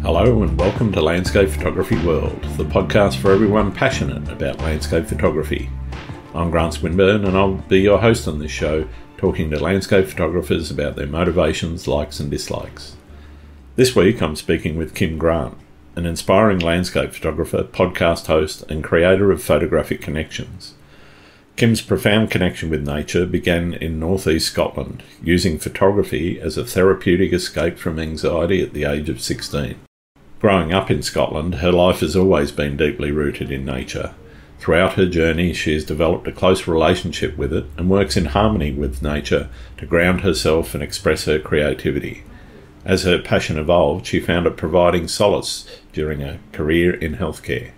Hello and welcome to Landscape Photography World, the podcast for everyone passionate about landscape photography. I'm Grant Swinburne and I'll be your host on this show, talking to landscape photographers about their motivations, likes and dislikes. This week I'm speaking with Kim Grant, an inspiring landscape photographer, podcast host and creator of Photographic Connections. Kim's profound connection with nature began in northeast Scotland, using photography as a therapeutic escape from anxiety at the age of 16. Growing up in Scotland, her life has always been deeply rooted in nature. Throughout her journey, she has developed a close relationship with it and works in harmony with nature to ground herself and express her creativity. As her passion evolved, she found it providing solace during a career in healthcare.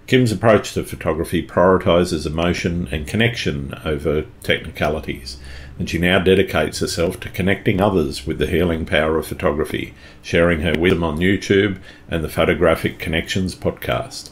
Kim's approach to photography prioritises emotion and connection over technicalities, and she now dedicates herself to connecting others with the healing power of photography, sharing her wisdom on YouTube and the Photographic Connections podcast.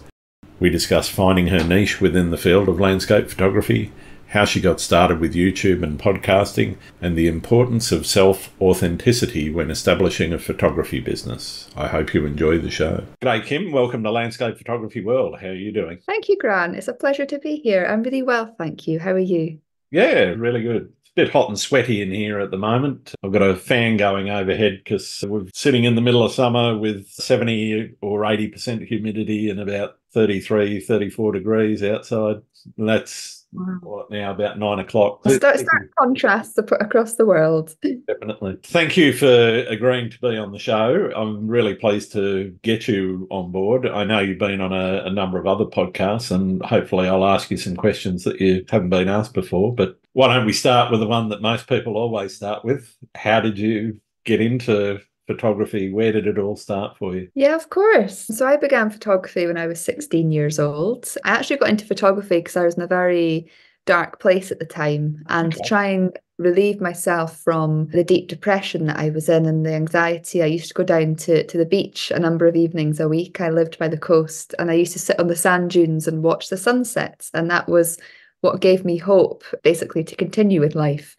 We discuss finding her niche within the field of landscape photography, how she got started with YouTube and podcasting, and the importance of self-authenticity when establishing a photography business. I hope you enjoy the show. G'day Kim, welcome to Landscape Photography World. How are you doing? Thank you, Grant. It's a pleasure to be here. I'm really well, thank you. How are you? Yeah, really good. It's a bit hot and sweaty in here at the moment. I've got a fan going overhead because we're sitting in the middle of summer with 70 or 80% humidity and about 33, 34 degrees outside. And that's now about 9 o'clock. Stark contrasts across the world. Definitely. Thank you for agreeing to be on the show. I'm really pleased to get you on board. I know you've been on a number of other podcasts and hopefully I'll ask you some questions that you haven't been asked before. But why don't we start with the one that most people always start with? How did you get into photography? Where did it all start for you? Yeah, of course. So I began photography when I was 16 years old. I actually got into photography because I was in a very dark place at the time, and to try and relieve myself from the deep depression that I was in and the anxiety, I used to go down to the beach a number of evenings a week. I lived by the coast and I used to sit on the sand dunes and watch the sunsets, and that was what gave me hope, basically, to continue with life.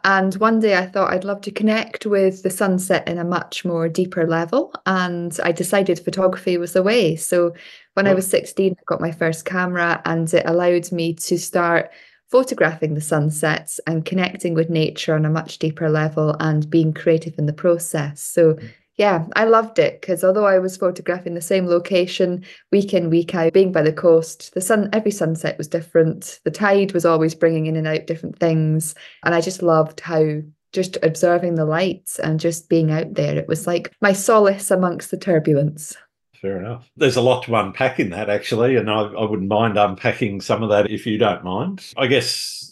And one day I thought I'd love to connect with the sunset in a much more deeper level. And I decided photography was the way. So when I was 16, I got my first camera and it allowed me to start photographing the sunsets and connecting with nature on a much deeper level and being creative in the process. So yeah, I loved it because although I was photographing the same location week in, week out, being by the coast, every sunset was different. The tide was always bringing in and out different things. And I just loved how just observing the lights and just being out there, it was like my solace amongst the turbulence. Fair enough. There's a lot to unpack in that, actually, and I wouldn't mind unpacking some of that if you don't mind. I guess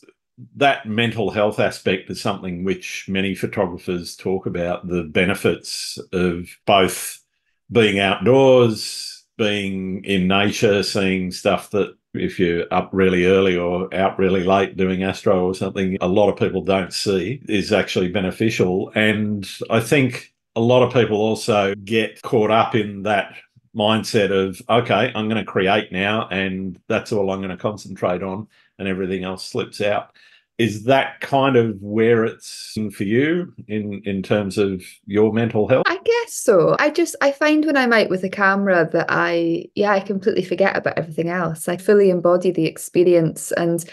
that mental health aspect is something which many photographers talk about, the benefits of both being outdoors, being in nature, seeing stuff that if you're up really early or out really late doing astro or something, a lot of people don't see is actually beneficial. And I think a lot of people also get caught up in that mindset of, okay, I'm going to create now and that's all I'm going to concentrate on and everything else slips out. Is that kind of where it's for you in terms of your mental health? I guess so. I find when I'm out with a camera that I completely forget about everything else. I fully embody the experience. And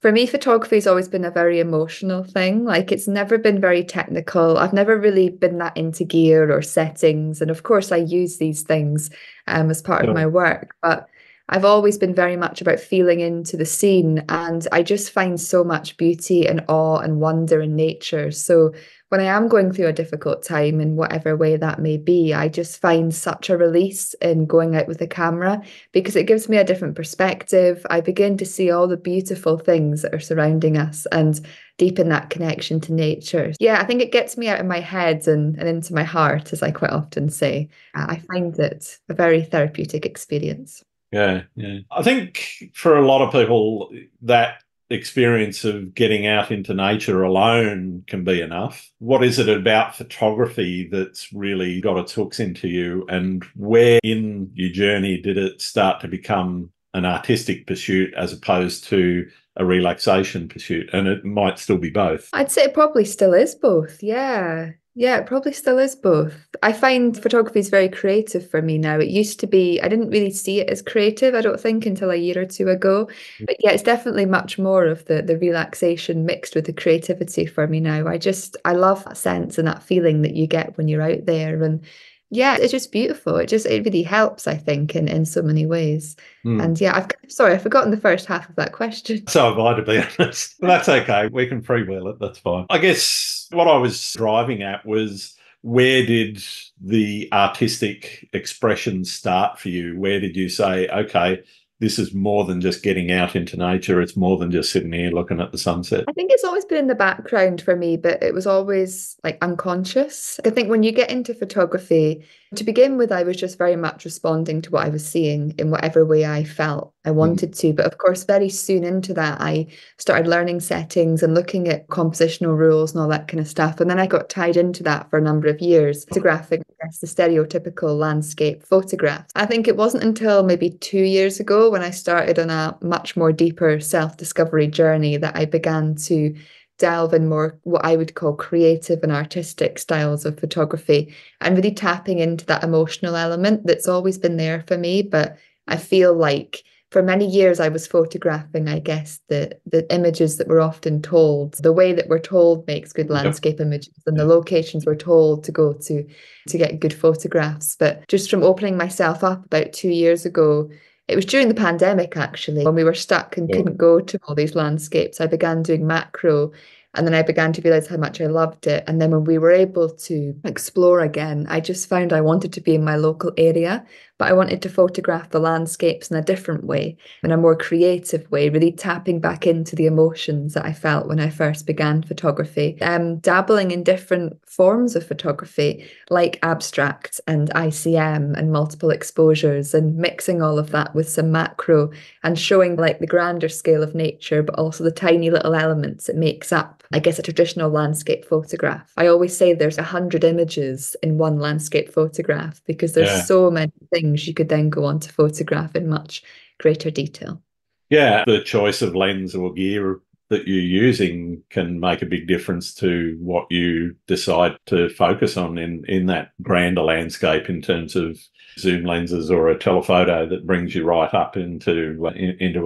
for me, photography has always been a very emotional thing. Like, it's never been very technical. I've never really been that into gear or settings. And of course, I use these things as part of my work. But I've always been very much about feeling into the scene, and I just find so much beauty and awe and wonder in nature. So when I am going through a difficult time in whatever way that may be, I just find such a release in going out with a camera because it gives me a different perspective. I begin to see all the beautiful things that are surrounding us and deepen that connection to nature. Yeah, I think it gets me out of my head and into my heart, as I quite often say. I find it a very therapeutic experience. Yeah. I think for a lot of people, that experience of getting out into nature alone can be enough. What is it about photography that's really got its hooks into you, and where in your journey did it start to become an artistic pursuit as opposed to a relaxation pursuit? And it might still be both. I'd say it probably still is both. Yeah. Yeah, it probably still is both. I find photography is very creative for me now. It used to be, I didn't really see it as creative, I don't think, until a year or two ago. But yeah, it's definitely much more of the relaxation mixed with the creativity for me now. I love that sense and that feeling that you get when you're out there. And yeah, it's just beautiful. It really helps, I think, in so many ways. Mm. And yeah, sorry, I've forgotten the first half of that question. So have I, to be honest. That's okay. We can freewheel it. That's fine. I guess what I was driving at was, where did the artistic expression start for you? Where did you say, okay, this is more than just getting out into nature. It's more than just sitting here looking at the sunset. I think it's always been in the background for me, but it was always like unconscious. I think when you get into photography, to begin with, I was just very much responding to what I was seeing in whatever way I felt I Mm. wanted to. But of course, very soon into that, I started learning settings and looking at compositional rules and all that kind of stuff. And then I got tied into that for a number of years, photographing, I guess, the stereotypical landscape photographs. I think it wasn't until maybe 2 years ago when I started on a much more deeper self-discovery journey that I began to delve in more what I would call creative and artistic styles of photography and really tapping into that emotional element that's always been there for me. But I feel like for many years I was photographing, I guess, the images that we're often told, the way that we're told makes good Yep. landscape images and the Yeah. locations we're told to go to get good photographs. But just from opening myself up about 2 years ago, it was during the pandemic, actually, when we were stuck and Sure. couldn't go to all these landscapes. I began doing macro and then I began to realize how much I loved it. And then when we were able to explore again, I just found I wanted to be in my local area, but I wanted to photograph the landscapes in a different way, in a more creative way, really tapping back into the emotions that I felt when I first began photography. Dabbling in different forms of photography, like abstract and ICM and multiple exposures, and mixing all of that with some macro and showing like the grander scale of nature, but also the tiny little elements it makes up, I guess, a traditional landscape photograph. I always say there's 100 images in one landscape photograph because there's Yeah. so many things you could then go on to photograph in much greater detail. Yeah, the choice of lens or gear that you're using can make a big difference to what you decide to focus on in that grander landscape, in terms of zoom lenses or a telephoto that brings you right up into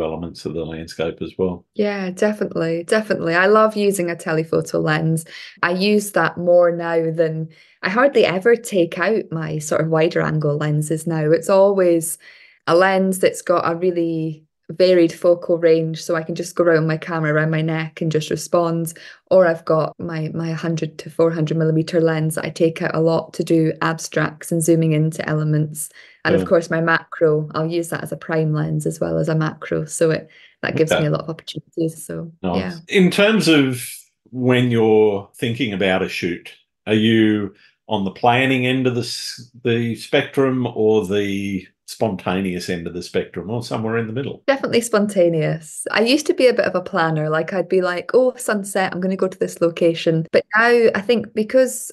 elements of the landscape as well. Yeah, definitely. Definitely. I love using a telephoto lens. I use that more now than I hardly ever take out my sort of wider angle lenses now. It's always a lens that's got a really varied focal range, so I can just go around my camera around my neck and just respond. Or I've got my 100 to 400 millimeter lens that I take out a lot to do abstracts and zooming into elements. And of Yeah. course, my macro, I'll use that as a prime lens as well as a macro. So that gives me Okay. a lot of opportunities. So yeah. Nice. In terms of when you're thinking about a shoot, are you on the planning end of the spectrum, or the spontaneous end of the spectrum, or somewhere in the middle? Definitely spontaneous. I used to be a bit of a planner. Like I'd be like, oh, sunset, I'm going to go to this location. But now I think because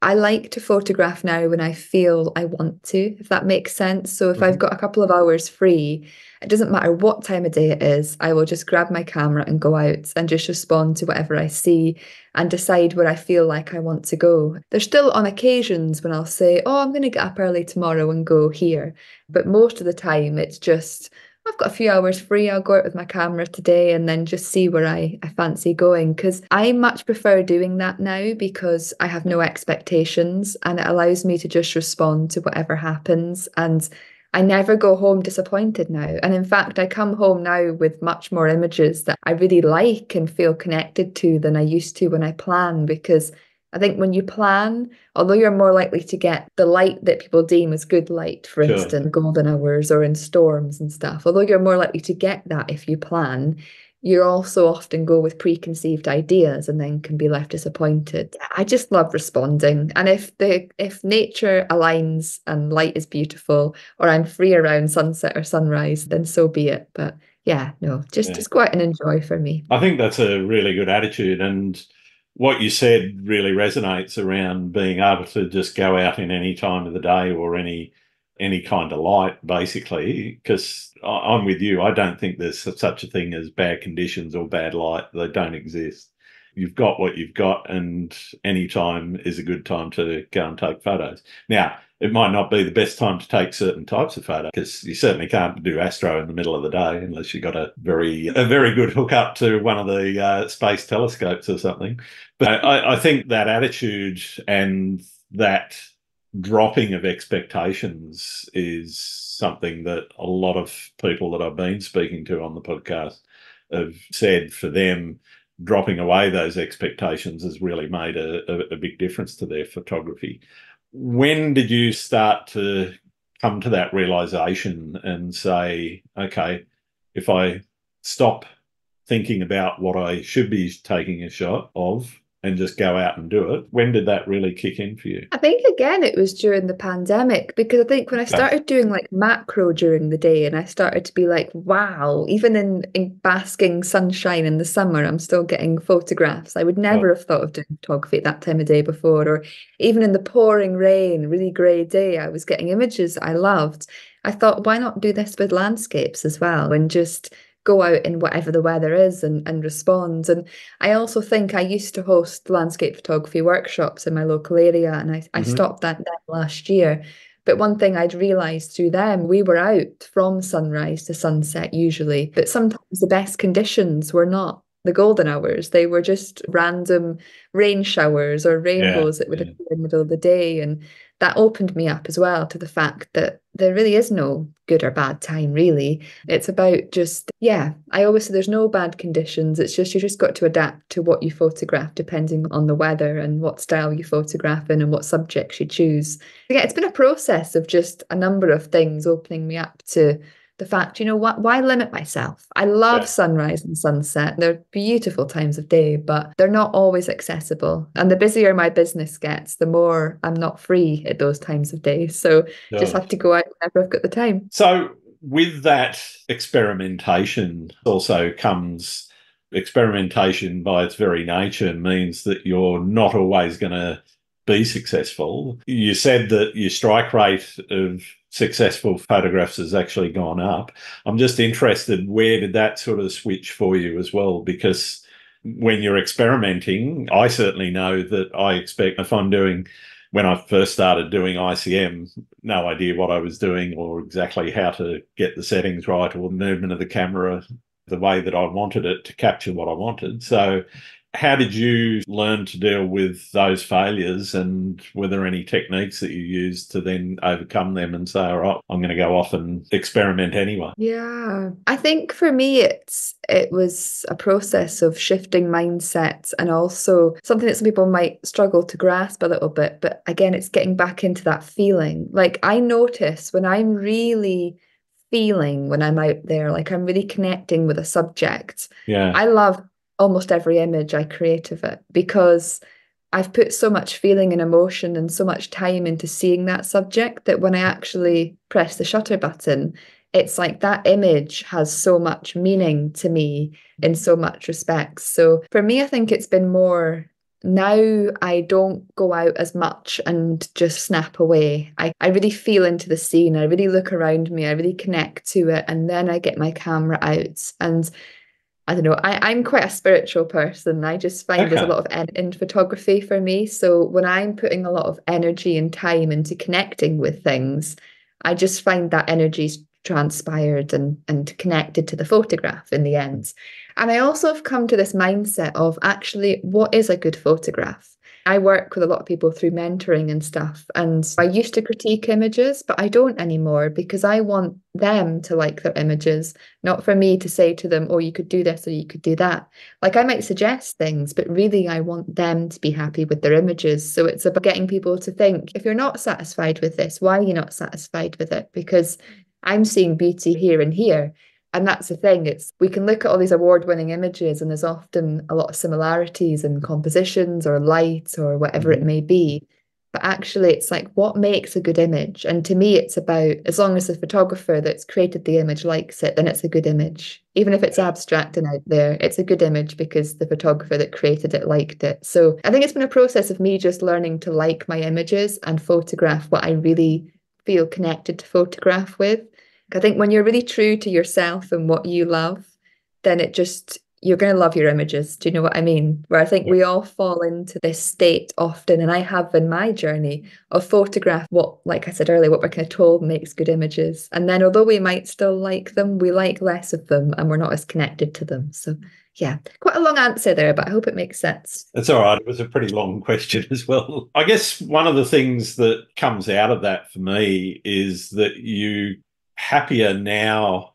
I like to photograph now when I feel I want to, if that makes sense. So if I've Mhm. got a couple of hours free, it doesn't matter what time of day it is, I will just grab my camera and go out and just respond to whatever I see and decide where I feel like I want to go. There's still on occasions when I'll say, oh, I'm going to get up early tomorrow and go here. But most of the time, it's just, I've got a few hours free. I'll go out with my camera today and then just see where I fancy going. Because I much prefer doing that now because I have no expectations and it allows me to just respond to whatever happens. And I never go home disappointed now. And in fact, I come home now with much more images that I really like and feel connected to than I used to when I plan. Because I think when you plan, although you're more likely to get the light that people deem as good light, for Sure. instance, golden hours or in storms and stuff, although you're more likely to get that if you plan, you also often go with preconceived ideas and then can be left disappointed. I just love responding. And if nature aligns and light is beautiful, or I'm free around sunset or sunrise, then so be it. But yeah, no, just Yeah. just go out and enjoy for me. I think that's a really good attitude. And what you said really resonates around being able to just go out in any time of the day, or any kind of light, basically. Because I'm with you. I don't think there's such a thing as bad conditions or bad light. They don't exist. you've got what you've got, and any time is a good time to go and take photos. Now, it might not be the best time to take certain types of photos, because you certainly can't do astro in the middle of the day unless you've got a very good hookup to one of the space telescopes or something. But I think that attitude and that dropping of expectations is something that a lot of people that I've been speaking to on the podcast have said for them, dropping away those expectations has really made a big difference to their photography. When did you start to come to that realization and say, okay, if I stop thinking about what I should be taking a shot of and just go out and do it? When did that really kick in for you? I think again it was during the pandemic, because I think when I started doing like macro during the day and I started to be like, wow, even in basking sunshine in the summer, I'm still getting photographs. I would never have thought of doing photography at that time of day before, or even in the pouring rain, really grey day, I was getting images I loved. I thought, why not do this with landscapes as well and just go out in whatever the weather is and respond. And I also think I used to host landscape photography workshops in my local area, and I stopped that last year. But one thing I'd realised through them, we were out from sunrise to sunset usually, but sometimes the best conditions were not the golden hours. They were just random rain showers or rainbows that would appear in the middle of the day. And that opened me up as well to the fact that there really is no good or bad time, really. It's about just, I always say there's no bad conditions. It's just, you just got to adapt to what you photograph depending on the weather and what style you photograph in and what subjects you choose. Yeah, it's been a process of just a number of things opening me up to the fact, you know what, why limit myself? I love sunrise and sunset. They're beautiful times of day, but they're not always accessible. And the busier my business gets, the more I'm not free at those times of day. So just have to go out whenever I've got the time. So with that experimentation also comes experimentation by its very nature means that you're not always going to be successful. You said that your strike rate of successful photographs has actually gone up. I'm just interested, where did that sort of switch for you as well? Because when you're experimenting, I certainly know that I expect, if I'm doing, when I first started doing ICM, no idea what I was doing or exactly how to get the settings right or the movement of the camera the way that I wanted it to capture what I wanted. So how did you learn to deal with those failures, and were there any techniques that you used to then overcome them and say, all right, I'm going to go off and experiment anyway? Yeah, I think for me it was a process of shifting mindsets, and also something that some people might struggle to grasp a little bit. But again, it's getting back into that feeling. Like I notice when I'm really feeling when I'm out there, like I'm really connecting with a subject. I love almost every image I create of it, because I've put so much feeling and emotion and so much time into seeing that subject that when I actually press the shutter button, it's like that image has so much meaning to me in so much respects. So for me, I think it's been more, now I don't go out as much and just snap away. I really feel into the scene. I really look around me. I really connect to it. And then I get my camera out. And I don't know, I'm quite a spiritual person. I just find there's a lot of in photography for me. So when I'm putting a lot of energy and time into connecting with things, I just find that energy's transpired and connected to the photograph in the end. And I also have come to this mindset of actually, what is a good photograph? I work with a lot of people through mentoring and stuff. And I used to critique images, but I don't anymore, because I want them to like their images, not for me to say to them, oh, you could do this or you could do that. Like I might suggest things, but really I want them to be happy with their images. So it's about getting people to think, if you're not satisfied with this, why are you not satisfied with it? Because I'm seeing beauty here and here. And that's the thing, it's we can look at all these award-winning images and there's often a lot of similarities in compositions or light or whatever it may be. But actually it's like, what makes a good image? And to me, it's about, as long as the photographer that's created the image likes it, then it's a good image. Even if it's abstract and out there, it's a good image because the photographer that created it liked it. So I think it's been a process of me just learning to like my images and photograph what I really feel connected to photograph with. I think when you're really true to yourself and what you love, then it just, you're going to love your images. Do you know what I mean? Where I think Yeah. we all fall into this state often, and I have in my journey of photograph what, like I said earlier, what we're kind of told makes good images. And then although we might still like them, we like less of them and we're not as connected to them. So yeah, quite a long answer there, but I hope it makes sense. That's all right. It was a pretty long question as well. I guess one of the things that comes out of that for me is that you happier now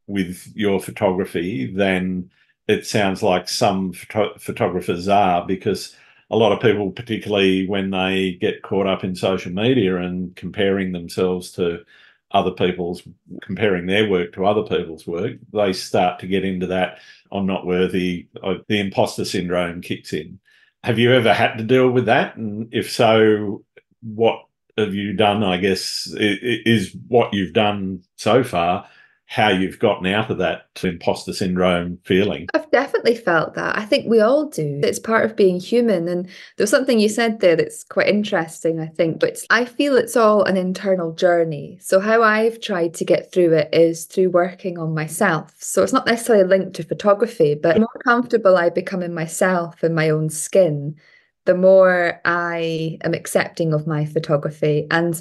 with your photography than it sounds like some photographers are, because a lot of people, particularly when they get caught up in social media and comparing themselves to other people's, comparing their work to other people's work, they start to get into that I'm not worthy, the imposter syndrome kicks in. Have you ever had to deal with that? And if so, what have you done? I guess is what you've done so far, how you've gotten out of that imposter syndrome feeling. I've definitely felt that. I think we all do. It's part of being human. And there was something you said there that's quite interesting, I think. But I feel it's all an internal journey. So, how I've tried to get through it is through working on myself. So, it's not necessarily linked to photography, but the more comfortable I become in myself, in my own skin, the more I am accepting of my photography. And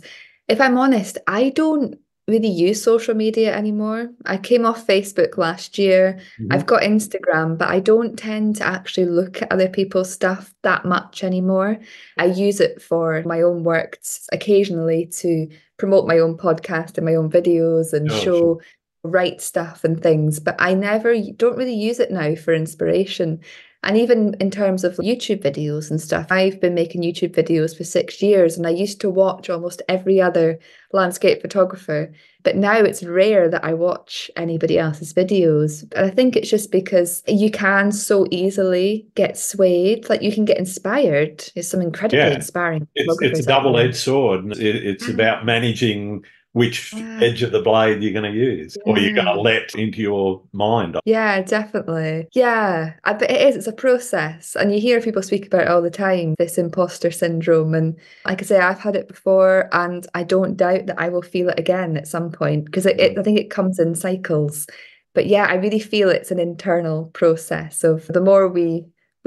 if I'm honest, I don't really use social media anymore. I came off Facebook last year. Mm-hmm. I've got Instagram, but I don't tend to actually look at other people's stuff that much anymore. I use it for my own work occasionally to promote my own podcast and my own videos and Sure, sure. show write stuff and things, but I never don't really use it now for inspiration. And even in terms of YouTube videos and stuff, I've been making YouTube videos for 6 years and I used to watch almost every other landscape photographer. But now it's rare that I watch anybody else's videos. And I think it's just because you can so easily get swayed, like you can get inspired. There's some incredibly Yeah, inspiring it's a photographers out there. double-edged sword. It's about managing which Yeah. edge of the blade you're going to use or you're going Yeah. to let into your mind. Yeah, definitely. Yeah, but it is, it's a process. And you hear people speak about it all the time, this imposter syndrome. And like I say, I've had it before and I don't doubt that I will feel it again at some point because I think it comes in cycles. But yeah, I really feel it's an internal process of the more we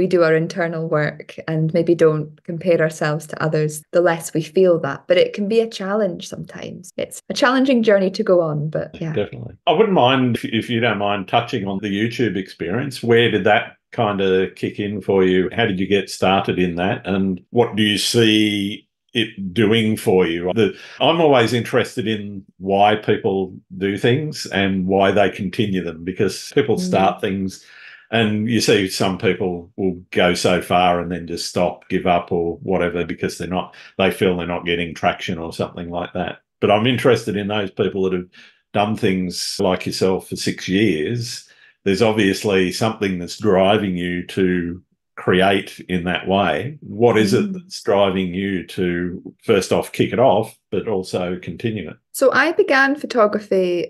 do our internal work and maybe don't compare ourselves to others, the less we feel that. But it can be a challenge sometimes. It's a challenging journey to go on, but yeah. Definitely. I wouldn't mind if you don't mind touching on the YouTube experience. Where did that kind of kick in for you? How did you get started in that? And what do you see it doing for you? I'm always interested in why people do things and why they continue them, because people Mm. start things and you see some people will go so far and then just stop, give up or whatever because they feel they're not getting traction or something like that. But I'm interested in those people that have done things like yourself for 6 years. There's obviously something that's driving you to create in that way. What is it Mm. that's driving you to, first off, kick it off, but also continue it? So I began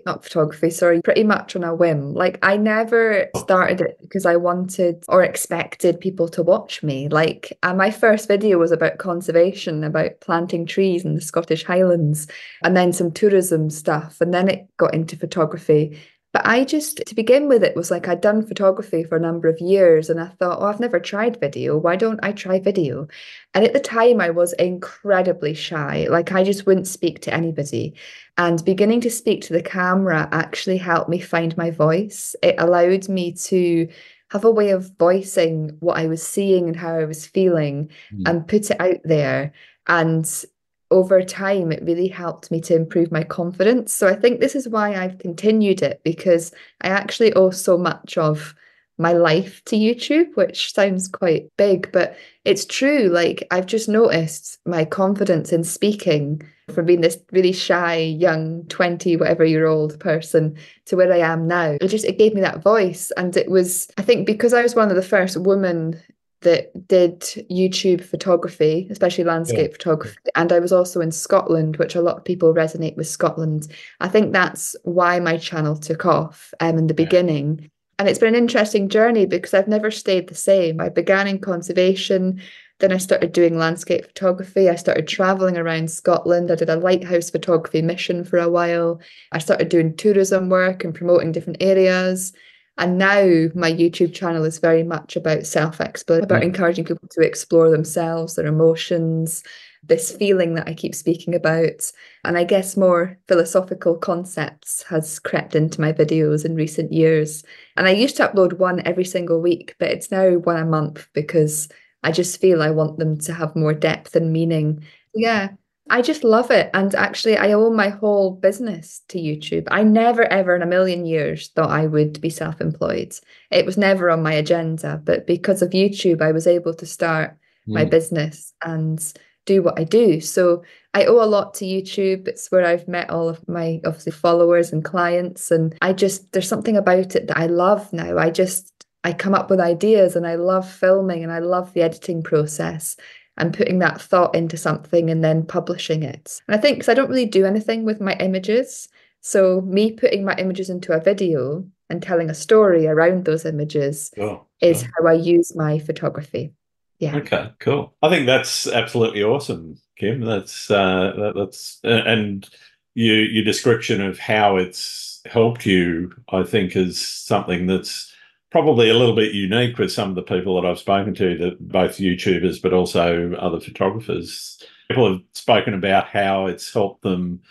not photography, sorry, pretty much on a whim. Like I never started it because I wanted or expected people to watch me. Like my first video was about conservation, about planting trees in the Scottish Highlands, and then some tourism stuff. And then it got into photography. But I just, to begin with, it was like I'd done photography for a number of years and I thought, oh, I've never tried video. Why don't I try video? And at the time, I was incredibly shy. Like I just wouldn't speak to anybody. And beginning to speak to the camera actually helped me find my voice. It allowed me to have a way of voicing what I was seeing and how I was feeling Mm. and put it out there. And over time, it really helped me to improve my confidence. So I think this is why I've continued it because I actually owe so much of my life to YouTube, which sounds quite big, but it's true. Like I've just noticed my confidence in speaking from being this really shy, young 20, whatever year old person to where I am now. It gave me that voice. And it was, I think, because I was one of the first women that did YouTube photography, especially Yeah. landscape photography. And I was also in Scotland, which a lot of people resonate with Scotland. I think that's why my channel took off in the Yeah. beginning. And it's been an interesting journey because I've never stayed the same. I began in conservation, then I started doing landscape photography. I started traveling around Scotland. I did a lighthouse photography mission for a while. I started doing tourism work and promoting different areas. And now my YouTube channel is very much about self-exploration, about encouraging people to explore themselves, their emotions, this feeling that I keep speaking about. And I guess more philosophical concepts has crept into my videos in recent years. And I used to upload one every single week, but it's now one a month because I just feel I want them to have more depth and meaning. Yeah, I just love it. And actually, I owe my whole business to YouTube. I never, ever in a million years thought I would be self-employed. It was never on my agenda. But because of YouTube, I was able to start my business and do what I do. So I owe a lot to YouTube. It's where I've met all of my obviously followers and clients. And there's something about it that I love now. I come up with ideas and I love filming and I love the editing process and putting that thought into something and then publishing it. And I think because I don't really do anything with my images, so me putting my images into a video and telling a story around those images is how I use my photography. Yeah. Okay, cool. I think that's absolutely awesome, Kim. And your description of how it's helped you, I think, is something that's probably a little bit unique with some of the people that I've spoken to, that both YouTubers but also other photographers. People have spoken about how it's helped them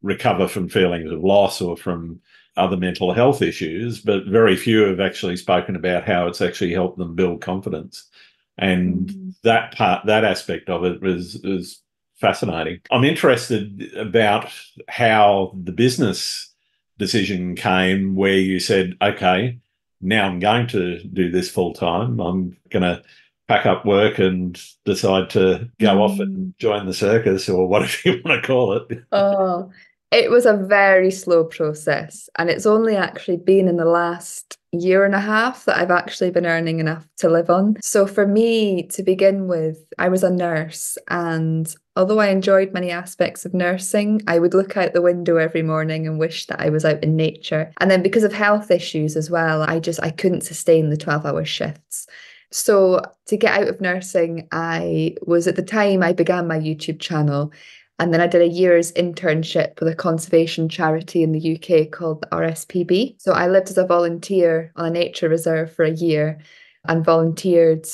recover from feelings of loss or from other mental health issues, but very few have actually spoken about how it's actually helped them build confidence. And that aspect of it was fascinating. I'm interested about how the business decision came where you said, okay, now I'm going to do this full time. I'm going to pack up work and decide to go off and join the circus or whatever you want to call it. Oh, it was a very slow process. And it's only actually been in the last year and a half that I've actually been earning enough to live on. So for me, to begin with, I was a nurse. And although I enjoyed many aspects of nursing, I would look out the window every morning and wish that I was out in nature. And then because of health issues as well, I couldn't sustain the 12-hour shifts. So to get out of nursing, I began my YouTube channel. And then I did a year's internship with a conservation charity in the UK called the RSPB. So I lived as a volunteer on a nature reserve for a year and volunteered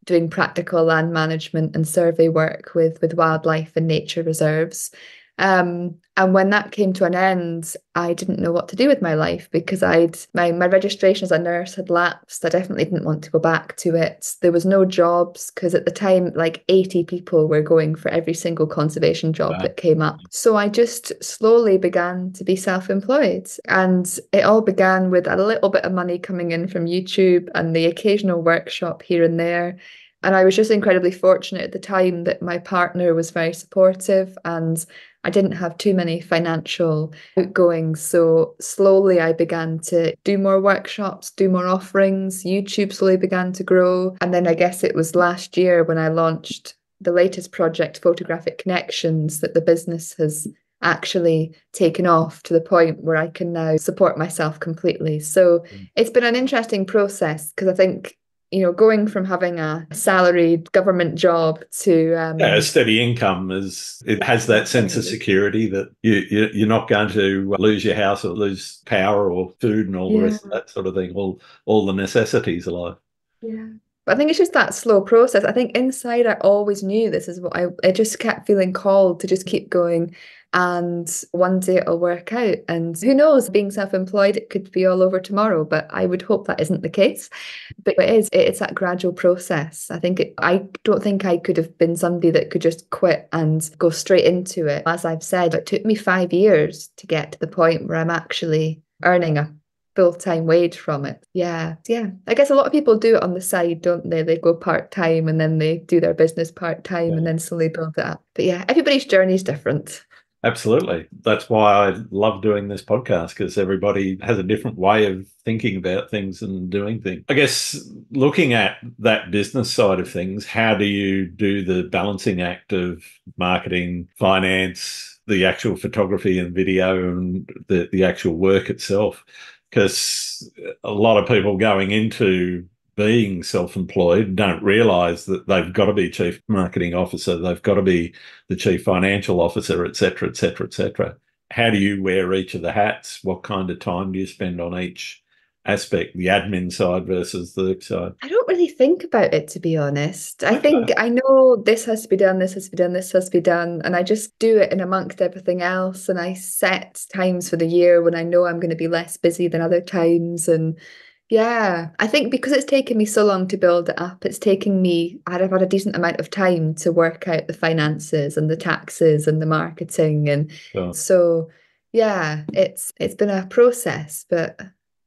doing practical land management and survey work with wildlife and nature reserves. And when that came to an end, I didn't know what to do with my life because my registration as a nurse had lapsed. I definitely didn't want to go back to it. There was no jobs because at the time, like 80 people were going for every single conservation job that came up. So I just slowly began to be self-employed. And it all began with a little bit of money coming in from YouTube and the occasional workshop here and there. And I was just incredibly fortunate at the time that my partner was very supportive and I didn't have too many financial outgoings. So slowly I began to do more workshops, do more offerings. YouTube slowly began to grow. And then I guess it was last year when I launched the latest project, Photographic Connections, that the business has actually taken off to the point where I can now support myself completely. So it's been an interesting process because I think going from having a salaried government job to a steady income it has that sense of security that you're not going to lose your house or lose power or food and all the rest of that sort of thing, all the necessities of life. Yeah. But I think it's just that slow process. I think inside I always knew this is what I just kept feeling called to just keep going. And one day it'll work out. And who knows, being self-employed, it could be all over tomorrow, but I would hope that isn't the case. But it's that gradual process. I don't think I could have been somebody that could just quit and go straight into it. As I've said, it took me 5 years to get to the point where I'm actually earning a full-time wage from it. Yeah. I guess a lot of people do it on the side, don't they? They go part-time and then they do their business part-time and then slowly build it up. But yeah, everybody's journey is different. Absolutely. That's why I love doing this podcast, because everybody has a different way of thinking about things and doing things. I guess looking at that business side of things, how do you do the balancing act of marketing, finance, the actual photography and video and the actual work itself? Because a lot of people going into being self-employed don't realise that they've got to be chief marketing officer, they've got to be the chief financial officer, et cetera, et cetera, et cetera. How do you wear each of the hats? What kind of time do you spend on each aspect, the admin side versus the side? I don't really think about it, to be honest. I Okay. think I know this has to be done, this has to be done, this has to be done, and I just do it in amongst everything else. And I set times for the year when I know I'm going to be less busy than other times. And yeah, I think because it's taken me so long to build it up, it's taken me, I've had a decent amount of time to work out the finances and the taxes and the marketing. And Sure. so yeah, it's been a process, but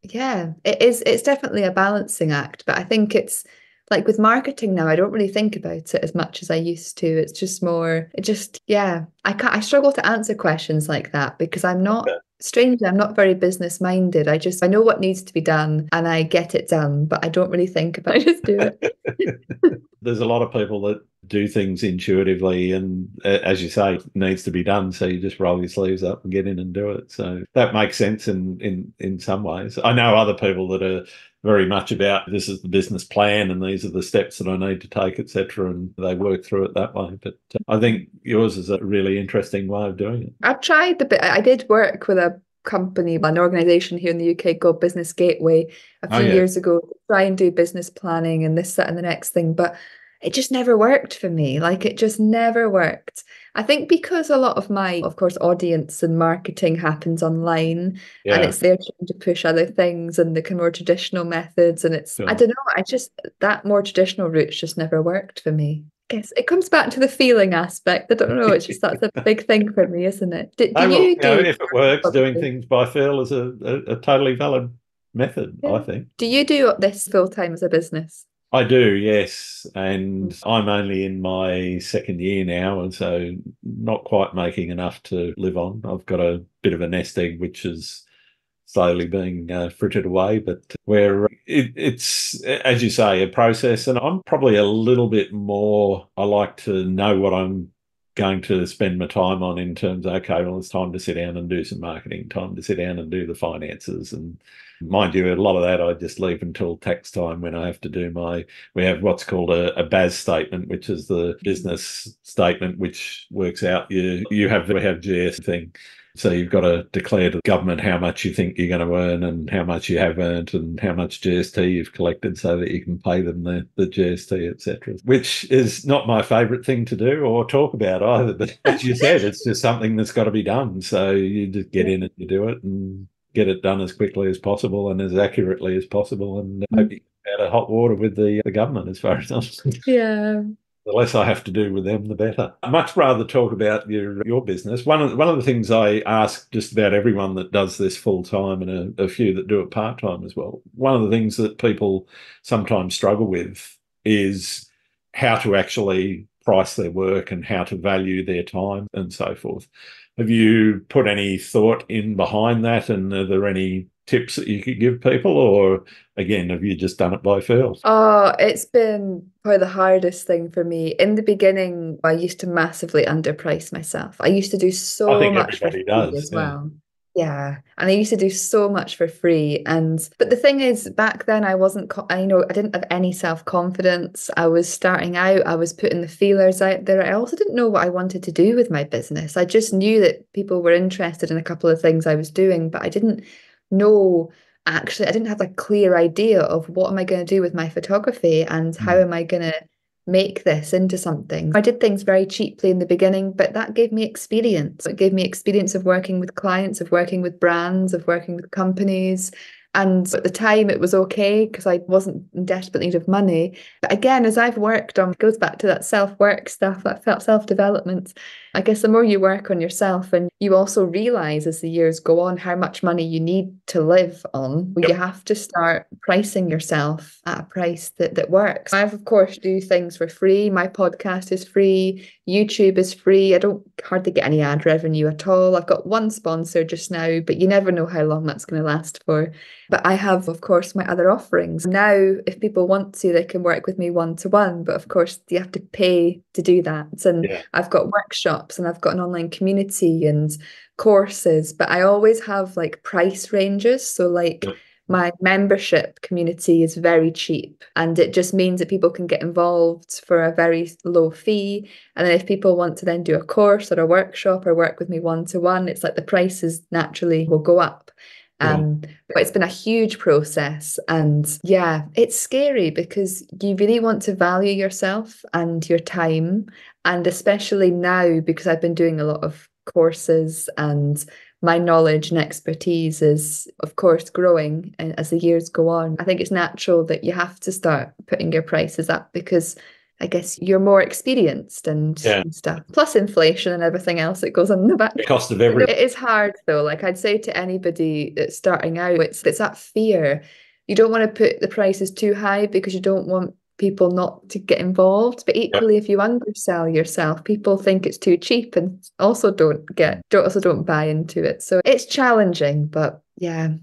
yeah, it's definitely a balancing act. But I think it's like with marketing now, I don't really think about it as much as I used to. It's just more, it just, yeah, I struggle to answer questions like that because I'm not, strangely, I'm not very business minded. I know what needs to be done and I get it done, but I don't really think about it. I just do it. There's a lot of people that do things intuitively, and as you say, it needs to be done. So you just roll your sleeves up and get in and do it. So that makes sense in some ways. I know other people that are very much about this is the business plan and these are the steps that I need to take, etc., and they work through it that way. But I think yours is a really interesting way of doing it. I've tried the bit. I did work with a company, an organization here in the UK called Business Gateway a Oh few yeah, years ago, to try and do business planning and this, that, and the next thing. But it just never worked for me. Like it just never worked. I think because a lot of my, of course, audience and marketing happens online and yeah, it's there trying to push other things and the kind of more traditional methods. And it's, I sure. don't know, that more traditional route just never worked for me. Guess it comes back to the feeling aspect. I don't know. It's just that's a big thing for me, isn't it? Do Oh, well, you do if it works, doing photography? things by feel is a totally valid method, I Yeah. think. Do you do this full time as a business? I do, yes. And I'm only in my second year now, and so not quite making enough to live on. I've got a bit of a nest egg, which is slowly being frittered away, but where it's, as you say, a process. And I'm probably a little bit more, I like to know what I'm going to spend my time on in terms of, okay, well, it's time to sit down and do some marketing, time to sit down and do the finances. And mind you, a lot of that I just leave until tax time when I have to do we have what's called a BAS statement, which is the business statement, which works out we have GS thing. So you've got to declare to the government how much you think you're going to earn and how much you have earned and how much GST you've collected so that you can pay them the GST, etc. Which is not my favourite thing to do or talk about either. But as you said, it's just something that's got to be done. So you just get in and you do it and get it done as quickly as possible and as accurately as possible, and hope you get out of hot water with the government as far as I'm concerned. Yeah. The less I have to do with them, the better. I'd much rather talk about your business. One of the things I ask just about everyone that does this full time and a few that do it part time as well. One of the things that people sometimes struggle with is how to actually price their work and how to value their time and so forth. Have you put any thought in behind that? And are there any tips that you could give people, or again, have you just done it by feel? Oh, it's been probably the hardest thing for me. In the beginning, I used to massively underprice myself. I used to do I so think much for everybody free does. as Yeah. well. Yeah. And I used to do so much for free. But the thing is, back then I wasn't, I didn't have any self-confidence. I was starting out, I was putting the feelers out there. I also didn't know what I wanted to do with my business. I just knew that people were interested in a couple of things I was doing, but I didn't know actually, I didn't have a clear idea of what am I going to do with my photography and how Mm. am I going to make this into something. I did things very cheaply in the beginning, but that gave me experience. It gave me experience of working with clients, of working with brands, of working with companies. And at the time, it was okay because I wasn't in desperate need of money. But again, as I've worked on, it goes back to that self-work stuff, that self-development. I guess the more you work on yourself and you also realize as the years go on how much money you need to live on, well, you Yep. have to start pricing yourself at a price that works. I, of course, do things for free. My podcast is free. YouTube is free. I don't hardly get any ad revenue at all. I've got one sponsor just now, but you never know how long that's going to last for. But I have, of course, my other offerings. Now, if people want to, they can work with me one to one. But of course, you have to pay to do that. And Yeah. I've got workshops and I've got an online community and courses. But I always have like price ranges. So, like, Yep. my membership community is very cheap. And it just means that people can get involved for a very low fee. And then if people want to then do a course or a workshop or work with me one to one, it's like the prices naturally will go up. Sure. But it's been a huge process. And yeah, it's scary because you really want to value yourself and your time. And especially now, because I've been doing a lot of courses and my knowledge and expertise is, of course, growing as the years go on. I think it's natural that you have to start putting your prices up because I guess you're more experienced and stuff. Plus inflation and everything else that goes on in the back. The cost of everything. It is hard though. Like I'd say to anybody that's starting out, it's that fear. You don't want to put the prices too high because you don't want people not to get involved. But equally, if you undersell yourself, people think it's too cheap and also don't buy into it. So it's challenging, but I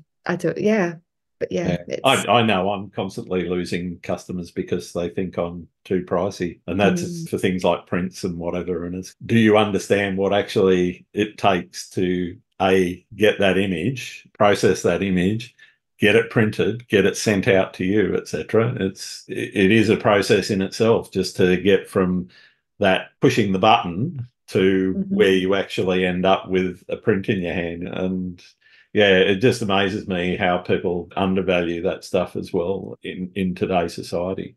know I'm constantly losing customers because they think I'm too pricey, and that's for things like prints and whatever. And do you understand what actually it takes to get that image, process that image, get it printed, get it sent out to you, etc. It is a process in itself just to get from that pushing the button to where you actually end up with a print in your hand. And yeah, it just amazes me how people undervalue that stuff as well in today's society.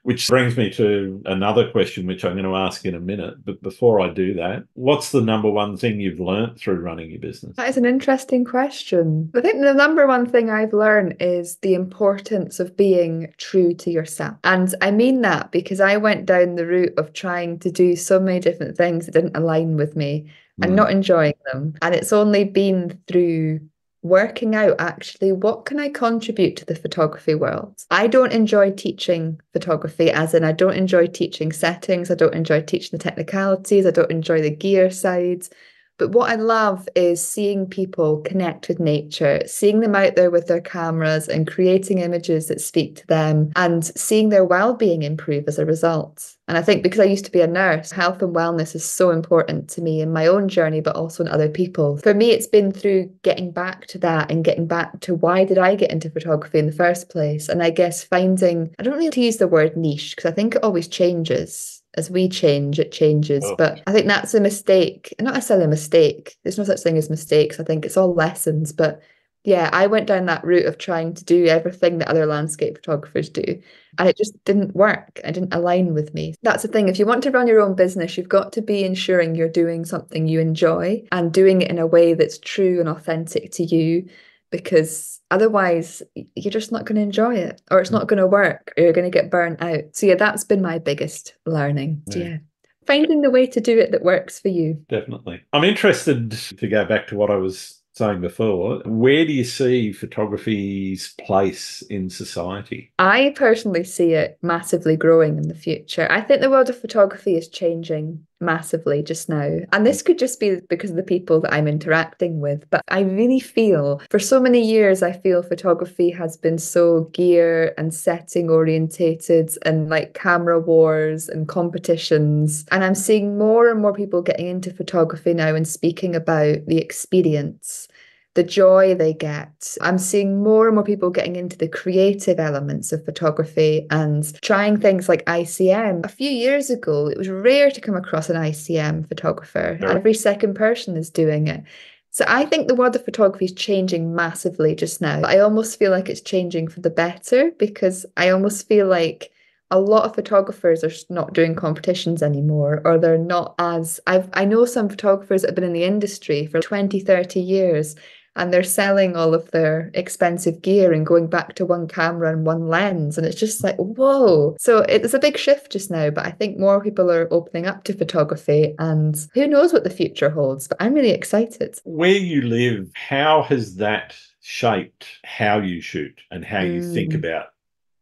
Which brings me to another question, which I'm going to ask in a minute. But before I do that, what's the number one thing you've learnt through running your business? That is an interesting question. I think the number one thing I've learned is the importance of being true to yourself. And I mean that because I went down the route of trying to do so many different things that didn't align with me and not enjoying them. And it's only been through working out actually what can I contribute to the photography world. I don't enjoy teaching photography, as in I don't enjoy teaching settings, I don't enjoy teaching the technicalities, I don't enjoy the gear sides. But what I love is seeing people connect with nature, seeing them out there with their cameras and creating images that speak to them and seeing their well-being improve as a result. And I think because I used to be a nurse, health and wellness is so important to me in my own journey, but also in other people. For me, it's been through getting back to that and getting back to why did I get into photography in the first place? And I guess finding, I don't really to use the word niche because I think it always changes. As we change, it changes. But I think that's a mistake. Not necessarily a mistake. There's no such thing as mistakes. I think it's all lessons. But yeah, I went down that route of trying to do everything that other landscape photographers do. And it just didn't work. It didn't align with me. That's the thing. If you want to run your own business, you've got to be ensuring you're doing something you enjoy and doing it in a way that's true and authentic to you. Because otherwise you're just not going to enjoy it, or it's not going to work, or you're going to get burnt out. So yeah, that's been my biggest learning. Yeah. Finding the way to do it that works for you. Definitely. I'm interested to go back to what I was saying before. Where do you see photography's place in society? I personally see it massively growing in the future. I think the world of photography is changing massively just now. And this could just be because of the people that I'm interacting with. But I really feel for so many years, I feel photography has been so gear and setting orientated and like camera wars and competitions. And I'm seeing more and more people getting into photography now and speaking about the experience, the joy they get. I'm seeing more and more people getting into the creative elements of photography and trying things like ICM. A few years ago, it was rare to come across an ICM photographer. Sure. Every second person is doing it. So I think the world of photography is changing massively just now. I almost feel like it's changing for the better because I almost feel like a lot of photographers are not doing competitions anymore, or they're not as... I know some photographers that have been in the industry for 20, 30 years, and they're selling all of their expensive gear and going back to one camera and one lens. And it's just like, whoa. So it's a big shift just now, but I think more people are opening up to photography and who knows what the future holds, but I'm really excited. Where you live, how has that shaped how you shoot and how you think about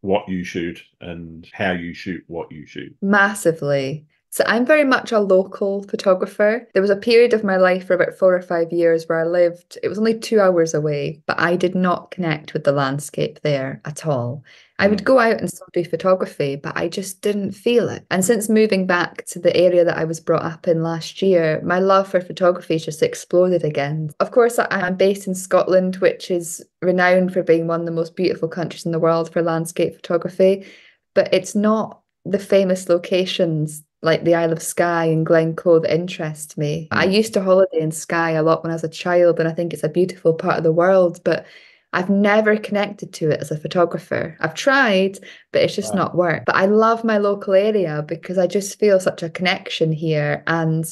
what you shoot and how you shoot what you shoot? Massively. So I'm very much a local photographer. There was a period of my life for about 4 or 5 years where I lived, it was only 2 hours away, but I did not connect with the landscape there at all. I would go out and still do photography, but I just didn't feel it. And since moving back to the area that I was brought up in last year, my love for photography just exploded again. Of course, I'm based in Scotland, which is renowned for being one of the most beautiful countries in the world for landscape photography, but it's not the famous locations like the Isle of Skye and Glencoe that interest me. I used to holiday in Skye a lot when I was a child, and I think it's a beautiful part of the world, but I've never connected to it as a photographer. I've tried, but it's just Right. not worked. But I love my local area because I just feel such a connection here, and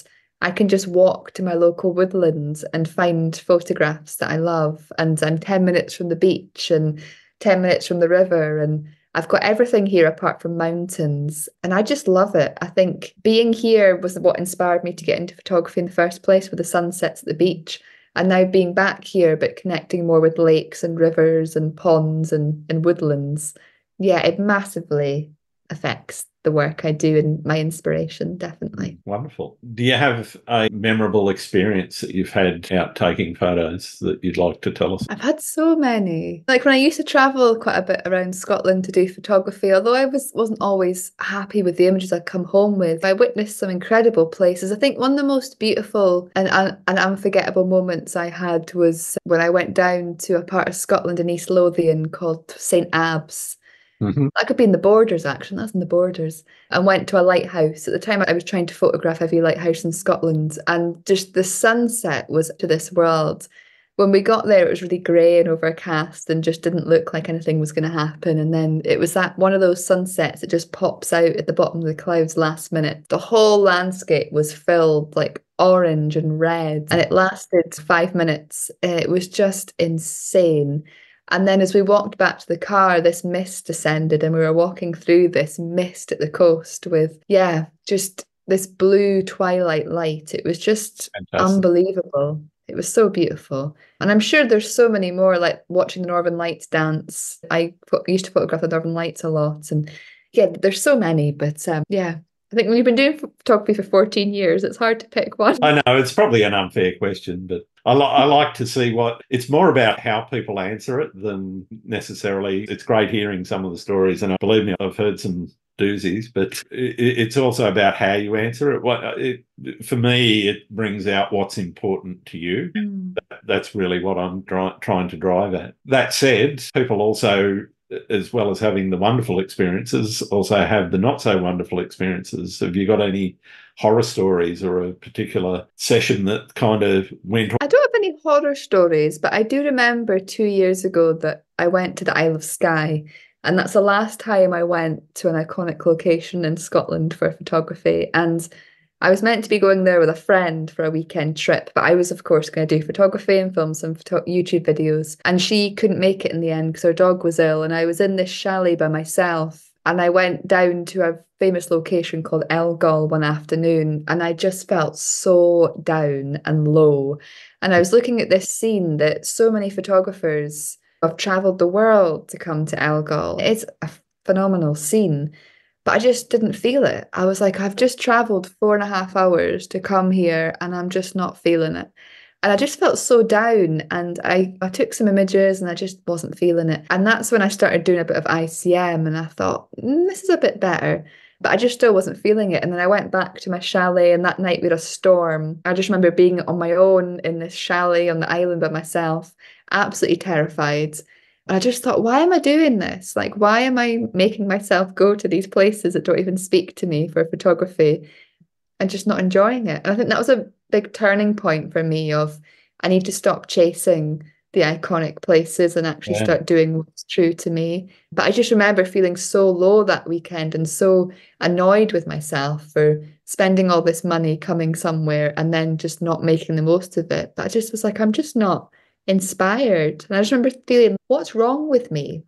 I can just walk to my local woodlands and find photographs that I love. And I'm 10 minutes from the beach and 10 minutes from the river. And I've got everything here apart from mountains. And I just love it. I think being here was what inspired me to get into photography in the first place, with the sunsets at the beach. And now being back here, but connecting more with lakes and rivers and ponds and woodlands, yeah, it massively affects the work I do and my inspiration, definitely. Wonderful. Do you have a memorable experience that you've had out taking photos that you'd like to tell us? I've had so many. Like when I used to travel quite a bit around Scotland to do photography, although I wasn't always happy with the images I'd come home with, I witnessed some incredible places. I think one of the most beautiful and unforgettable moments I had was when I went down to a part of Scotland in East Lothian called St Abbs. Mm-hmm. That could be in the Borders, actually. That's in the Borders. And went to a lighthouse. At the time, I was trying to photograph every lighthouse in Scotland, and just the sunset was to this world. When we got there, it was really grey and overcast and just didn't look like anything was going to happen. And then it was that one of those sunsets that just pops out at the bottom of the clouds last minute. The whole landscape was filled like orange and red, and it lasted 5 minutes. It was just insane. And then as we walked back to the car, this mist descended, and we were walking through this mist at the coast with, yeah, just this blue twilight light. It was just Fantastic. unbelievable. It was so beautiful. And I'm sure there's so many more, like watching the Northern Lights dance. I used to photograph the Northern Lights a lot. And yeah, there's so many. But yeah, I think we've been doing photography for 14 years. It's hard to pick one. I know it's probably an unfair question, but I like to see what it's more about how people answer it than necessarily. It's great hearing some of the stories, and believe me, I've heard some doozies, but it's also about how you answer it. For me, it brings out what's important to you. That's really what I'm trying to drive at. That said, people also, as well as having the wonderful experiences, also have the not so wonderful experiences. Have you got any horror stories or a particular session that kind of went? I don't have any horror stories, but I do remember 2 years ago that I went to the Isle of Skye. And that's the last time I went to an iconic location in Scotland for photography. And I was meant to be going there with a friend for a weekend trip, but I was, of course, going to do photography and film some YouTube videos. And she couldn't make it in the end because her dog was ill. And I was in this chalet by myself. And I went down to a famous location called Elgol one afternoon, and I just felt so down and low. And I was looking at this scene that so many photographers have travelled the world to come to Elgol. It's a phenomenal scene, but I just didn't feel it. I was like, I've just travelled 4.5 hours to come here, and I'm just not feeling it. And I just felt so down, and I took some images and I just wasn't feeling it. And that's when I started doing a bit of ICM, and I thought, this is a bit better. But I just still wasn't feeling it. And then I went back to my chalet, and that night we had a storm. I just remember being on my own in this chalet on the island by myself, absolutely terrified. And I just thought, why am I doing this? Like, why am I making myself go to these places that don't even speak to me for photography and just not enjoying it? And I think that was a big turning point for me of I need to stop chasing the iconic places and actually start doing what's true to me. But I just remember feeling so low that weekend and so annoyed with myself for spending all this money coming somewhere and then just not making the most of it. But I just was like, I'm just not inspired. And I just remember feeling, what's wrong with me?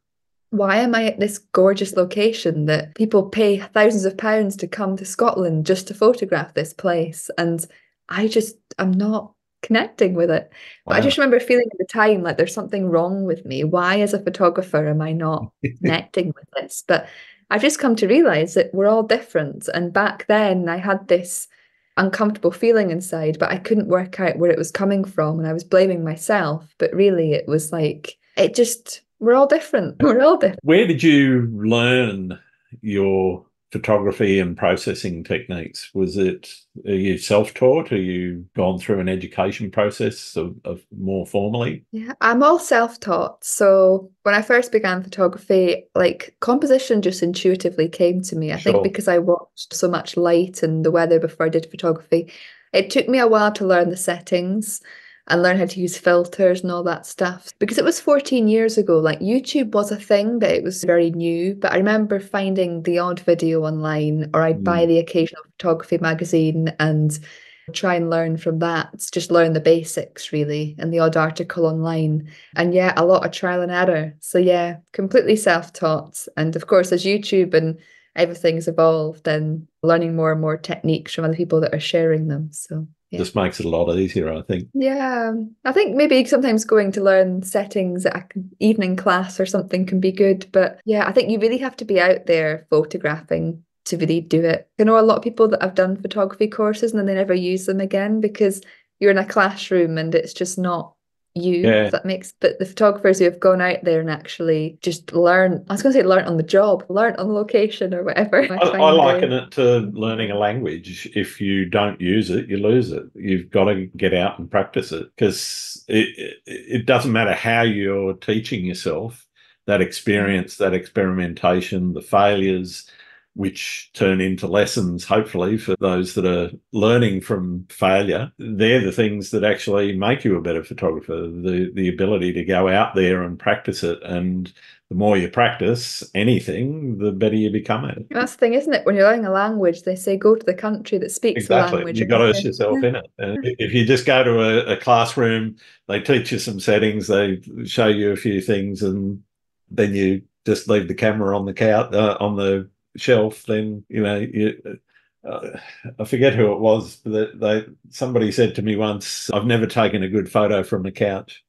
Why am I at this gorgeous location that people pay thousands of pounds to come to Scotland just to photograph this place? And I'm not connecting with it. But I just remember feeling at the time like there's something wrong with me. Why, as a photographer, am I not connecting with this? But I've just come to realize that we're all different. And back then, I had this uncomfortable feeling inside, but I couldn't work out where it was coming from. And I was blaming myself. But really, it was like, we're all different. We're all different. Where did you learn your photography and processing techniques? Are you self-taught? Are you gone through an education process of more formally? Yeah, I'm all self-taught. So when I first began photography, like composition just intuitively came to me. I think because I watched so much light and the weather before I did photography. It took me a while to learn the settings. and learn how to use filters and all that stuff. Because it was 14 years ago, like YouTube was a thing, but it was very new. But I remember finding the odd video online, or I'd buy the occasional photography magazine and try and learn from that. It's just learn the basics really, and the odd article online. And yeah, a lot of trial and error. So yeah, completely self-taught. And of course, as YouTube and everything's evolved, and learning more and more techniques from other people that are sharing them. So yeah. Just makes it a lot easier, I think. Yeah, I think maybe sometimes going to learn settings at an evening class or something can be good. But yeah, I think you really have to be out there photographing to really do it. I know a lot of people that have done photography courses and then they never use them again because you're in a classroom and it's just not you, if that makes. But the photographers who have gone out there and actually just learn, I was going to say learn on the job, learn on location or whatever. I liken it to learning a language. If you don't use it, you lose it. You've got to get out and practice it, because it doesn't matter how you're teaching yourself. That experience, that experimentation, the failures, which turn into lessons, hopefully, for those that are learning from failure. They're the things that actually make you a better photographer, the ability to go out there and practice it. And the more you practice anything, the better you become at it. That's the thing, isn't it? When you're learning a language, they say go to the country that speaks the language. You've got to immerse yourself in it. And if you just go to a classroom, they teach you some settings, they show you a few things, and then you just leave the camera on the couch, on the shelf, then I forget who it was, but somebody said to me once, I've never taken a good photo from the couch.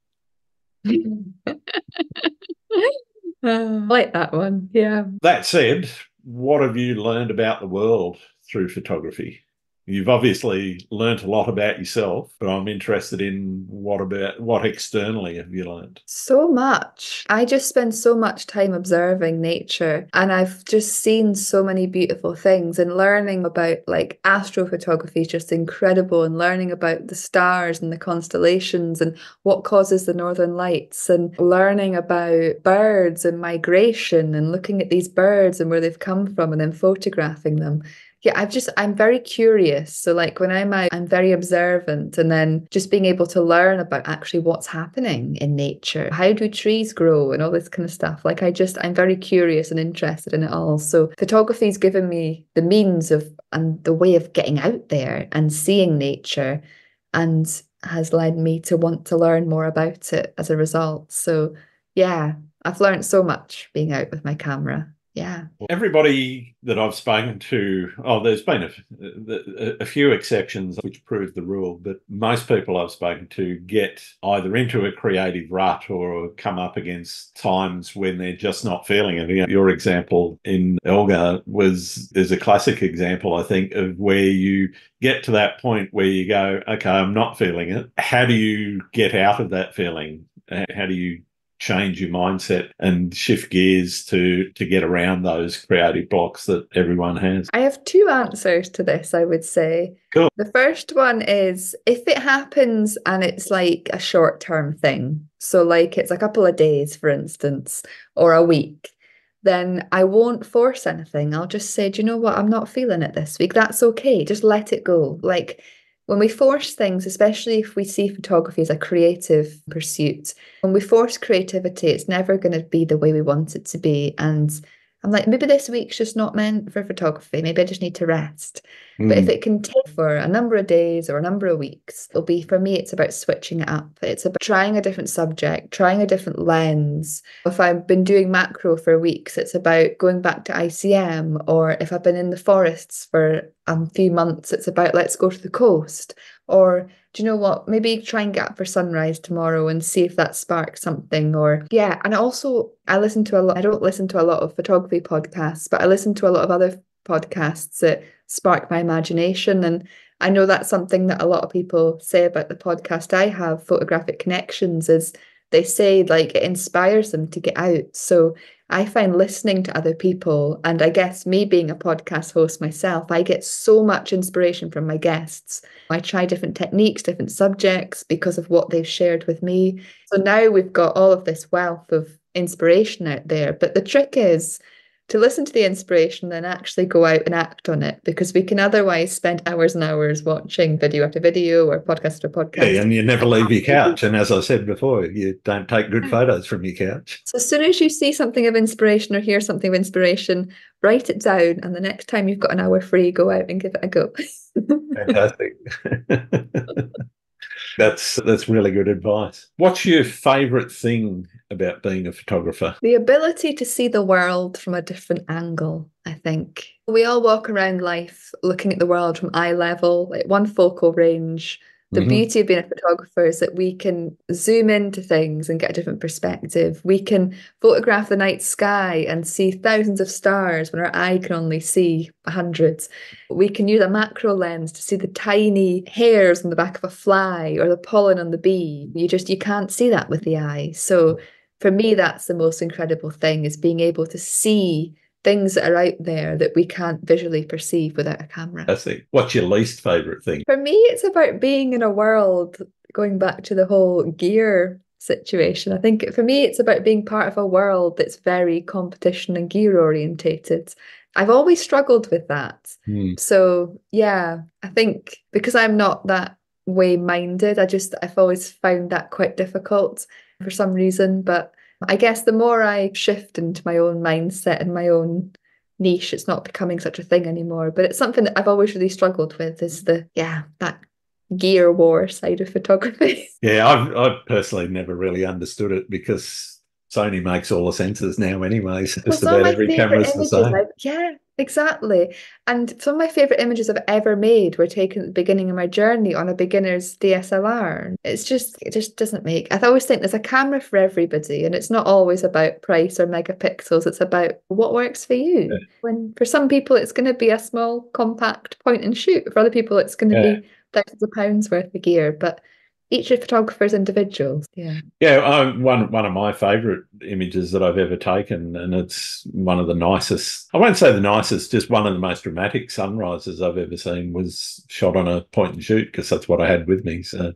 I like that one. Yeah. That said, what have you learned about the world through photography? You've obviously learnt a lot about yourself, but I'm interested in what externally have you learned? So much. I just spend so much time observing nature, and I've just seen so many beautiful things, and learning about like astrophotography is just incredible, and learning about the stars and the constellations and what causes the northern lights, and learning about birds and migration and looking at these birds and where they've come from and then photographing them. Yeah, I'm very curious. So like when I'm out, I'm very observant, and then just being able to learn about actually what's happening in nature. How do trees grow and all this kind of stuff? Like I'm very curious and interested in it all. So photography's given me the means of and the way of getting out there and seeing nature, and has led me to want to learn more about it as a result. So yeah, I've learned so much being out with my camera. Yeah. Everybody that I've spoken to, there's been a few exceptions which prove the rule, but most people I've spoken to get either into a creative rut or come up against times when they're just not feeling it. Your example in Elgar is a classic example, I think, of where you get to that point where you go, okay, I'm not feeling it. How do you get out of that feeling? How do you change your mindset and shift gears to get around those creative blocks that everyone has? I have two answers to this, I would say. Cool. The first one is if it happens and it's like a short-term thing, so like it's a couple of days, for instance, or a week, then I won't force anything. I'll just say, do you know what? I'm not feeling it this week. That's okay. Just let it go. Like when we force things, especially if we see photography as a creative pursuit, when we force creativity, it's never going to be the way we want it to be. And I'm like, maybe this week's just not meant for photography. Maybe I just need to rest. But if it can take for a number of days or a number of weeks, it'll be, for me, it's about switching it up. It's about trying a different subject, trying a different lens. If I've been doing macro for weeks, it's about going back to ICM. Or if I've been in the forests for a few months, it's about let's go to the coast. Or do you know what? Maybe try and get up for sunrise tomorrow and see if that sparks something. Or yeah, and also I don't listen to a lot of photography podcasts, but I listen to a lot of other podcasts that spark my imagination. And I know that's something that a lot of people say about the podcast I have, Photographic Connections, is they say like it inspires them to get out. So I find listening to other people, and I guess me being a podcast host myself, I get so much inspiration from my guests. I try different techniques, different subjects because of what they've shared with me. So now we've got all of this wealth of inspiration out there. But the trick is to listen to the inspiration, then actually go out and act on it, because we can otherwise spend hours and hours watching video after video or podcast after podcast. Yeah, and you never leave your couch. And as I said before, you don't take good photos from your couch. So as soon as you see something of inspiration or hear something of inspiration, write it down. And the next time you've got an hour free, go out and give it a go. Fantastic. That's really good advice. What's your favourite thing about being a photographer? The ability to see the world from a different angle, I think. We all walk around life looking at the world from eye level, like one focal range. The beauty of being a photographer is that we can zoom into things and get a different perspective. We can photograph the night sky and see thousands of stars when our eye can only see hundreds. We can use a macro lens to see the tiny hairs on the back of a fly or the pollen on the bee. You can't see that with the eye. So for me, that's the most incredible thing, is being able to see things that are out there that we can't visually perceive without a camera. I see. What's your least favourite thing? For me, it's about being in a world, going back to the whole gear situation. I think for me, it's about being part of a world that's very competition and gear orientated. I've always struggled with that. So yeah, I think because I'm not that way minded, I've always found that quite difficult for some reason. But I guess the more I shift into my own mindset and my own niche, it's not becoming such a thing anymore. But it's something that I've always really struggled with, is that gear war side of photography. Yeah, I've personally never really understood it, because Sony makes all the sensors now anyway. So just about every camera's the same. Yeah, exactly. And some of my favourite images I've ever made were taken at the beginning of my journey on a beginner's DSLR. It just doesn't make... I always think there's a camera for everybody, and it's not always about price or megapixels. It's about what works for you. Yeah. When for some people it's going to be a small, compact point and shoot. For other people it's going to be thousands of pounds worth of gear. But each photographer's individual. Yeah, one of my favourite images that I've ever taken, and it's one of the nicest, I won't say the nicest, just one of the most dramatic sunrises I've ever seen, was shot on a point and shoot, because that's what I had with me. So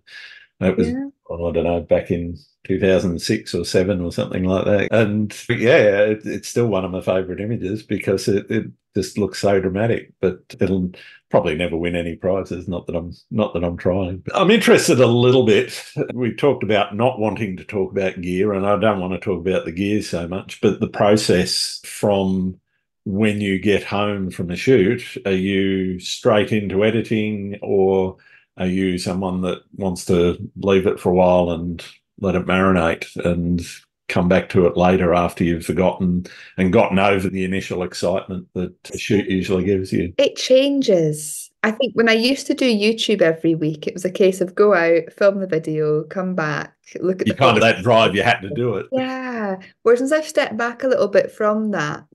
it was, I don't know, back in 2006 or 7 or something like that. And yeah, it's still one of my favourite images, because it just looks so dramatic. But it'll probably never win any prizes. Not that I'm trying. But I'm interested a little bit. We talked about not wanting to talk about gear, and I don't want to talk about the gear so much, but the process from when you get home from a shoot. Are you straight into editing, or are you someone that wants to leave it for a while and let it marinate and come back to it later after you've forgotten and gotten over the initial excitement that a shoot usually gives you? It changes. I think when I used to do YouTube every week, it was a case of go out, film the video, come back, look at you kind of that drive, you had to do it. Yeah. Whereas since I've stepped back a little bit from that,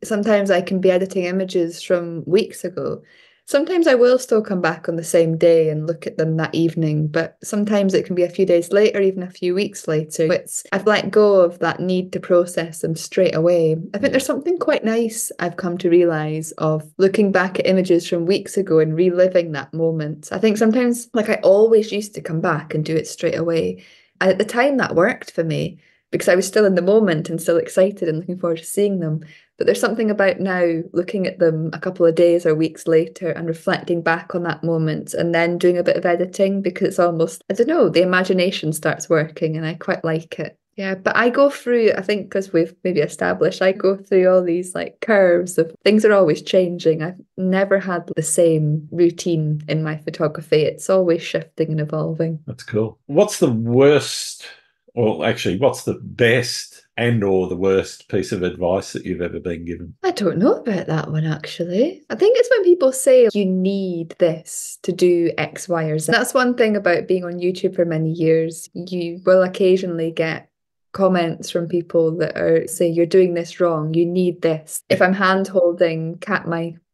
sometimes I can be editing images from weeks ago. Sometimes I will still come back on the same day and look at them that evening, but sometimes it can be a few days later, even a few weeks later. I've let go of that need to process them straight away. I think there's something quite nice I've come to realise of looking back at images from weeks ago and reliving that moment. I think sometimes, I always used to come back and do it straight away. And at the time that worked for me, because I was still in the moment and still excited and looking forward to seeing them. But there's something about now looking at them a couple of days or weeks later and reflecting back on that moment and then doing a bit of editing, because it's almost, I don't know, the imagination starts working and I quite like it. Yeah, but I go through, I think because we've maybe established, I go through all these curves of things are always changing. I've never had the same routine in my photography. It's always shifting and evolving. That's cool. What's the worst, or actually, what's the best and or the worst piece of advice that you've ever been given? I don't know about that one, actually. I think it's when people say you need this to do X, Y, or Z. That's one thing about being on YouTube for many years. You will occasionally get comments from people that are saying you're doing this wrong, you need this. If I'm hand holding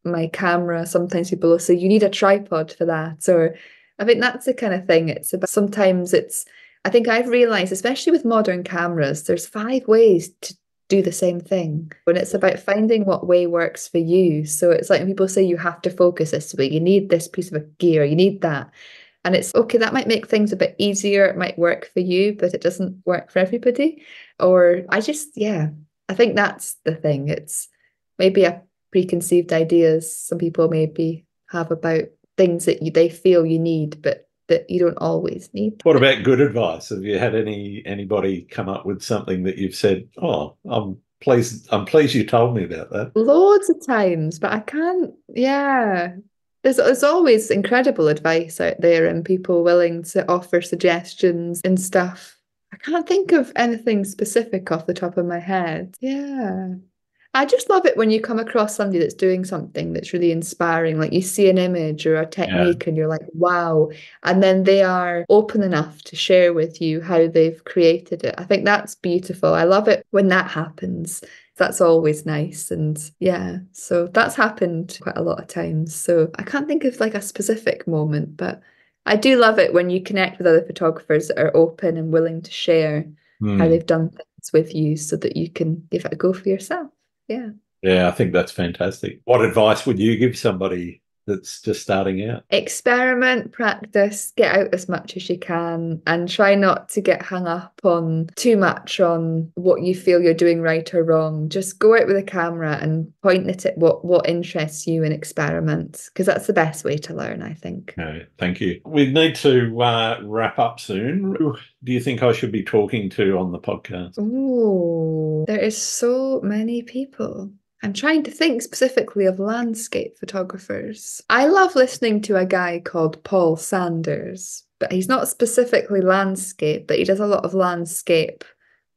my camera, sometimes people will say you need a tripod for that. Or I think that's the kind of thing. It's about, sometimes it's, I think I've realised, especially with modern cameras, there's 5 ways to do the same thing. And it's about finding what way works for you. So it's like when people say you have to focus this way, you need this piece of gear, you need that. And it's okay, that might make things a bit easier, it might work for you, but it doesn't work for everybody. Or I I think that's the thing. It's maybe a preconceived ideas some people maybe have about things that they feel you need, but that you don't always need. What about good advice? Have you had anybody come up with something that you've said, "Oh, I'm pleased you told me about that"? Loads of times, but I can't, yeah. There's always incredible advice out there and people willing to offer suggestions and stuff. I can't think of anything specific off the top of my head. Yeah. I just love it when you come across somebody that's doing something that's really inspiring. Like you see an image or a Yeah. technique and you're like, wow. And then they are open enough to share with you how they've created it. I think that's beautiful. I love it when that happens. That's always nice. And yeah, so that's happened quite a lot of times. So I can't think of like a specific moment, but I do love it when you connect with other photographers that are open and willing to share how Hmm. they've done things with you so that you can give it a go for yourself. Yeah. Yeah, I think that's fantastic. What advice would you give somebody that's just starting out? Experiment, practice, get out as much as you can, and try not to get hung up on too much on what you feel you're doing right or wrong. Just go out with a camera and point it at what interests you and experiment, because that's the best way to learn, I think. No, thank you. We need to wrap up soon. Who do you think I should be talking to on the podcast? Oh, there is so many people. I'm trying to think specifically of landscape photographers. I love listening to a guy called Paul Sanders, but he's not specifically landscape, but he does a lot of landscape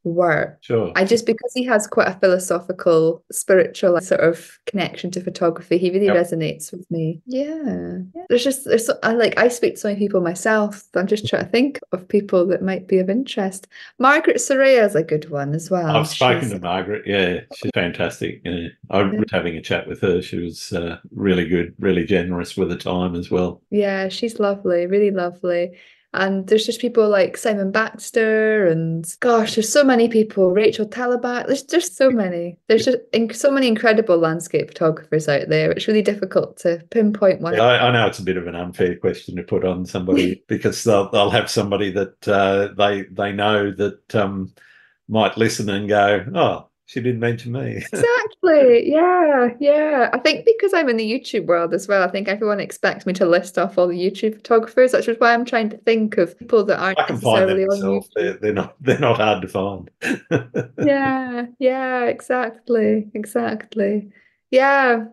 work. Sure. Because he has quite a philosophical, spiritual sort of connection to photography, he really Yep. resonates with me. Yeah. I speak to so many people myself. I'm just trying to think of people that might be of interest. Margaret Soraya is a good one as well. I've spoken to Margaret. Yeah, she's fantastic. Yeah. I was having a chat with her. She was really good, really generous with her time as well. Yeah, she's lovely, really lovely. And there's just people like Simon Baxter and gosh, there's so many people. Rachel Talabak. There's just so many. There's just so many incredible landscape photographers out there. It's really difficult to pinpoint one. Yeah, I know it's a bit of an unfair question to put on somebody because they'll have somebody that they know that might listen and go, "Oh, she didn't mention me." Exactly. Yeah. Yeah. I think because I'm in the YouTube world as well, I think everyone expects me to list off all the YouTube photographers, which is why I'm trying to think of people that aren't I can find them necessarily on myself. YouTube. They're not hard to find. Yeah. Yeah. Exactly. Exactly. Yeah.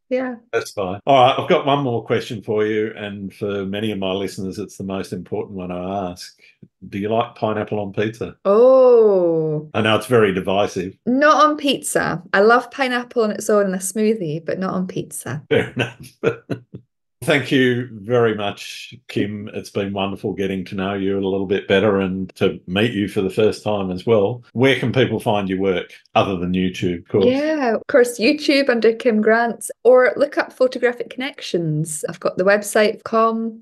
Yeah. That's fine. All right, I've got one more question for you, and for many of my listeners, it's the most important one I ask. Do you like pineapple on pizza? Oh, I know it's very divisive. not on pizza. I love pineapple on its own in a smoothie, but not on pizza. Fair enough. Thank you very much, Kim. It's been wonderful getting to know you a little bit better and to meet you for the first time as well. Where can people find your work other than YouTube, of course? Yeah, of course, YouTube under Kim Grant, or look up Photographic Connections. I've got the website,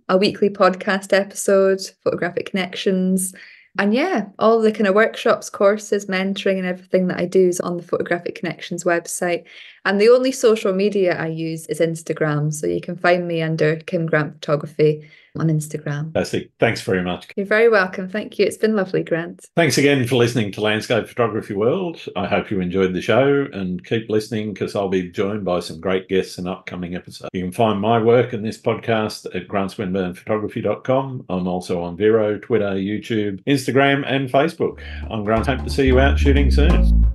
a weekly podcast episode, Photographic Connections. And yeah, all the kind of workshops, courses, mentoring, and everything that I do is on the Photographic Connections website. And the only social media I use is Instagram. So you can find me under Kim Grant Photography on Instagram. Fantastic. Thanks very much. You're very welcome. Thank you. It's been lovely, Grant. Thanks again for listening to Landscape Photography World. I hope you enjoyed the show and keep listening because I'll be joined by some great guests in upcoming episodes. You can find my work in this podcast at grantswinburnphotography.com. I'm also on Vero, Twitter, YouTube, Instagram, and Facebook. I'm Grant. Hope to see you out shooting soon.